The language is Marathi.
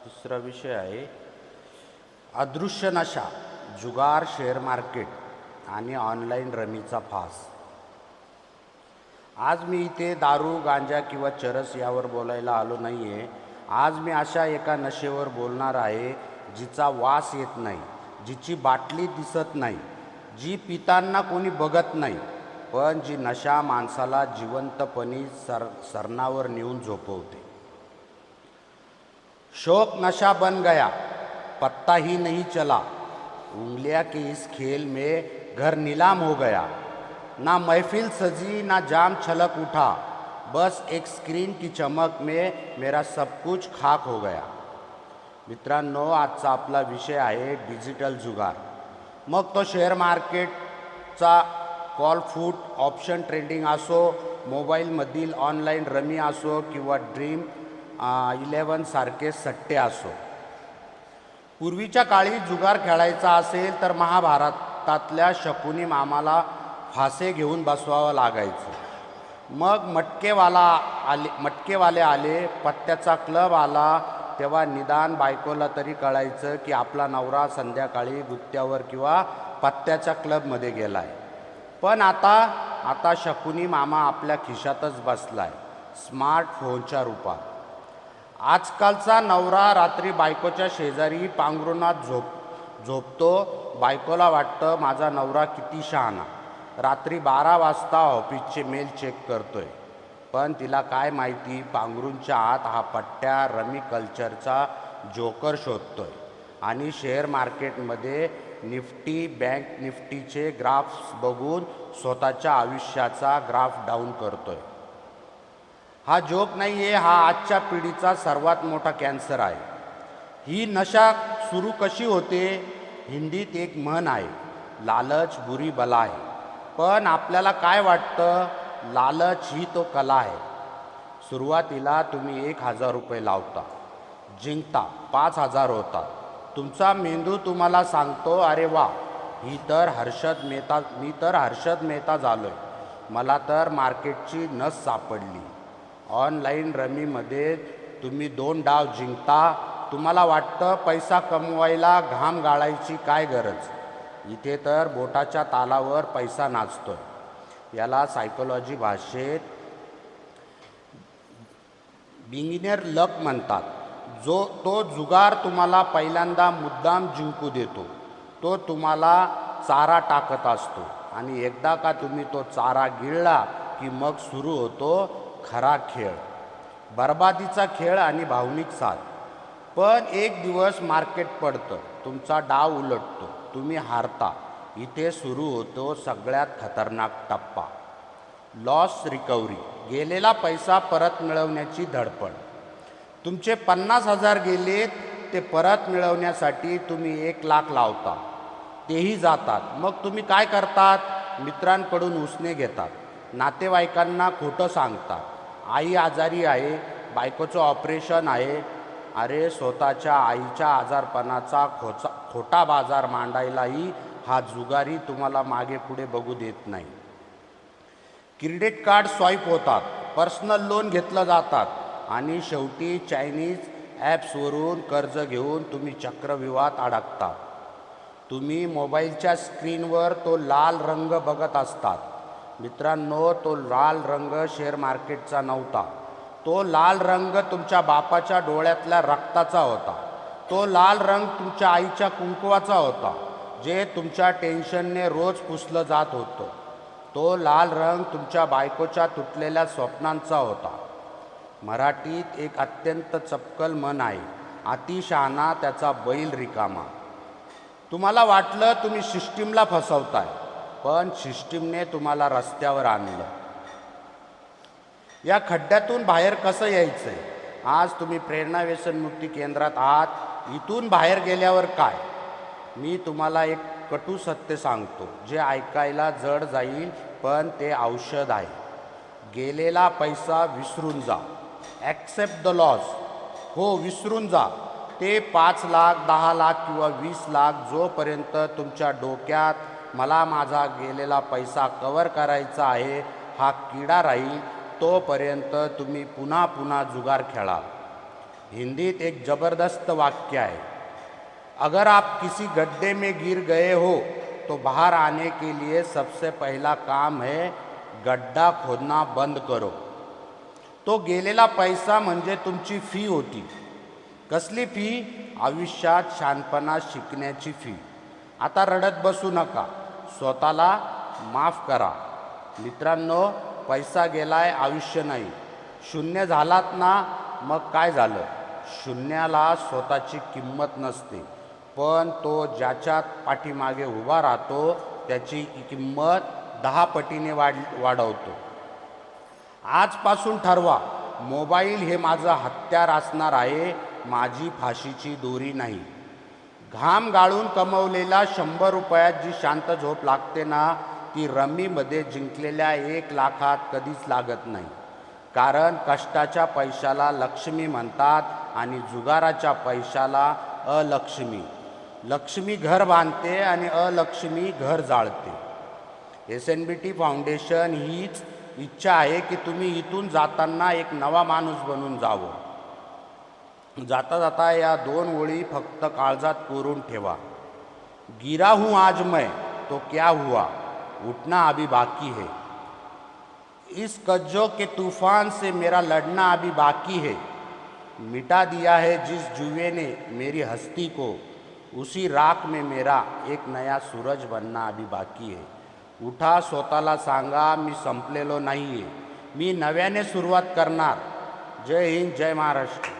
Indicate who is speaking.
Speaker 1: तिसरा विषय आहे अदृश्य नशा, जुगार, शेअर मार्केट आणि ऑनलाईन रमीचा फास. आज मी इथे दारू, गांजा किंवा चरस यावर बोलायला आलो नाही आहे. आज मी अशा एका नशेवर बोलणार आहे जिचा वास येत नाही, जिची बाटली दिसत नाही, जी पितांना कोणी बघत नाही, पण जी नशा माणसाला जिवंतपणी सरणावर नेऊन झोपवते. शौक नशा बन गया, पत्ता ही नहीं चला, उंगलियां के इस खेल में घर नीलाम हो गया. ना महफिल सजी ना जाम छलक उठा, बस एक स्क्रीन की चमक में मेरा सब कुछ खाक हो गया. मित्रांनो, आजचा आपला विषय आहे डिजिटल जुगार. मग तो शेअर मार्केटचा कॉल फूट ऑप्शन ट्रेडिंग असो, मोबाईलमधील ऑनलाईन रमी असो किंवा ड्रीम 11 सारखे सट्टे असो. पूर्वीच्या काळी जुगार खेळायचा असेल तर महाभारतातल्या शकुनी मामाला फासे घेऊन बसवावं लागायचं. मग मटकेवाले आले, पत्त्याचा क्लब आला, तेव्हा निदान बायकोला तरी कळायचं की आपला नवरा संध्याकाळी गुत्त्यावर किंवा पत्त्याच्या क्लबमध्ये गेलाय. पण आता शकुनी मामा आपल्या खिशातच बसलाय, स्मार्टफोनच्या रूपात. आजकालचा नवरा रात्री बायकोच्या शेजारी पांघरुणात झोपतो. बायकोला वाटतं माझा नवरा किती शहाणा, रात्री 12 वाजता ऑफिसचे मेल चेक करतोय. पण तिला काय माहिती, पांघरूणच्या आत हा पट्ट्या रमी कल्चरचा जोकर शोधतोय आणि शेअर मार्केटमध्ये निफ्टी, बँक निफ्टीचे ग्राफ्स बघून स्वतःच्या आयुष्याचा ग्राफ डाऊन करतोय. हा जोक नाही आहे, हा आजच्या पिढीचा सर्वात मोठा कॅन्सर आहे. ही नशा सुरू कशी होते? हिंदीत एक म्हण आहे, लालच बुरी बला आहे. पण आपल्याला काय वाटतं? लालच ही तो कला आहे. सुरुवातीला तुम्ही 1,000 रुपये लावता, जिंकता, 5,000 होतात. तुमचा मेंदू तुम्हाला सांगतो, अरे वा, मी तर हर्षद मेहता झालोय, मला तर मार्केटची नस सापडली. ऑनलाईन रमीमध्ये तुम्ही 2 डाव जिंकता. तुम्हाला वाटतं पैसा कमवायला घाम गाळायची काय गरज, इथे तर बोटाच्या तालावर पैसा नाचतोय. याला सायकोलॉजी भाषेत बिगिनर लक म्हणतात. तो जुगार तुम्हाला पहिल्यांदा मुद्दाम जिंकू देतो. तो तुम्हाला चारा टाकत असतो आणि एकदा का तुम्ही तो चारा गिळला की मग सुरू होतो खरा खेळ, बर्बादीचा खेळ आणि भावनिक साथ. पण एक दिवस मार्केट पडतं, तुमचा डाव उलटतो, तुम्ही हारता. इथे सुरू होतो सगळ्यात खतरनाक टप्पा, लॉस रिकव्हरी. गेलेला पैसा परत मिळवण्याची धडपड. तुमचे 50,000 गेलेत, ते परत मिळवण्यासाठी तुम्ही 1,00,000 लावता, तेही जातात. मग तुम्ही काय करतात? मित्रांकडून उसने घेतात, नातेवाईकांना खोटं सांगतात. आई आजारी आहे, बायकोचं ऑपरेशन आहे. अरे, स्वतःच्या आईच्या आजारपणाचा खोटा बाजार मांडायलाही हा जुगारी तुम्हाला मागे पुढे बघू देत नाही. क्रेडिट कार्ड स्वाईप होतात, पर्सनल लोन घेतलं जातात आणि शेवटी चायनीज ॲप्सवरून कर्ज घेऊन तुम्ही चक्रव्यूहात अडकता. तुम्ही मोबाईलच्या स्क्रीनवर तो लाल रंग बघत असतात. मित्रांनो, तो लाल रंग शेअर मार्केटचा नव्हता. तो लाल रंग तुमच्या बापाच्या डोळ्यातल्या रक्ताचा होता. तो लाल रंग तुमच्या आईच्या कुंकवाचा होता, जे तुमच्या टेन्शनने रोज पुसलं जात होतं. तो लाल रंग तुमच्या बायकोच्या तुटलेल्या स्वप्नांचा होता. मराठीत एक अत्यंत चपकल म्हण आहे, अति शहाणा त्याचा बैल रिकामा. तुम्हाला वाटलं तुम्ही सिस्टीमला फसवताय, पण सिस्टीमने तुम्हाला रस्त्यावर आणलं. या खड्ड्यातून बाहेर कसं यायचं आहे? आज तुम्ही प्रेरणा व्यसनमुक्ती केंद्रात आहात. इथून बाहेर गेल्यावर काय? मी तुम्हाला एक कटू सत्य सांगतो, जे ऐकायला जड जाईल, पण ते औषध आहे. गेलेला पैसा विसरून जा. Accept the loss. हो, विसरून जा. ते 5 लाख, 10 लाख किंवा 20 लाख जोपर्यंत तुमच्या डोक्यात मला माझा गेलेला पैसा कव्हर करायचा आहे हा किडा राहील, तोपर्यंत तुम्ही पुन्हा जुगार खेळाल. हिंदीत एक ज़बरदस्त वाक्य है, अगर आप किसी गड्ढे में गिर गए हो तो बाहर आने के लिए सबसे पहला काम है गड्ढा खोदना बंद करो. तो गेलेला पैसा म्हणजे तुमची फी होती. कसली फी? आयुष्यात शहाणपणा शिकण्याची फी. आता रडत बसू नका, स्वतःला माफ करा. मित्रांनो, पैसा गेलाय, आयुष्य नाही. शून्य झालात ना, मग काय झालं? शून्याला स्वतःची किंमत नसते, पण तो ज्याच्या पाठीमागे उभा राहतो त्याची किंमत 10 पटीने वाढवतो. आजपासून ठरवा, मोबाईल हे माझं हत्यार असणार आहे, माझी फाशीची दोरी नाही. घाम गाळून कमवलेला 100 रुपयात जी शांत झोप लागते ना, ती रम्मीमध्ये जिंकलेल्या 1 लाखात कधीच लागत नाही. कारण कष्टाच्या पैशाला लक्ष्मी म्हणतात आणि जुगाराच्या पैशाला अलक्ष्मी. लक्ष्मी घर बांधते आणि अलक्ष्मी घर जाळते. SNBT फाउंडेशन हीच इच्छा आहे की तुम्ही इथून जाताना एक नवा माणूस बनून जावं. जाता जाता या 2 ओळी फक्त काळजात कोरून ठेवा. गिरा हूँ आज मैं तो क्या हुआ, उठना अभी बाकी है. इस कज्जों के तूफान से मेरा लड़ना अभी बाकी है. मिटा दिया है जिस जुए ने मेरी हस्ती को, उसी राख में मेरा एक नया सूरज बनना अभी बाकी है. उठा, स्वतःला सांगा, मी संपलेलो नाही आहे, मी नव्याने सुरुवात करणार. जय हिंद, जय महाराष्ट्र.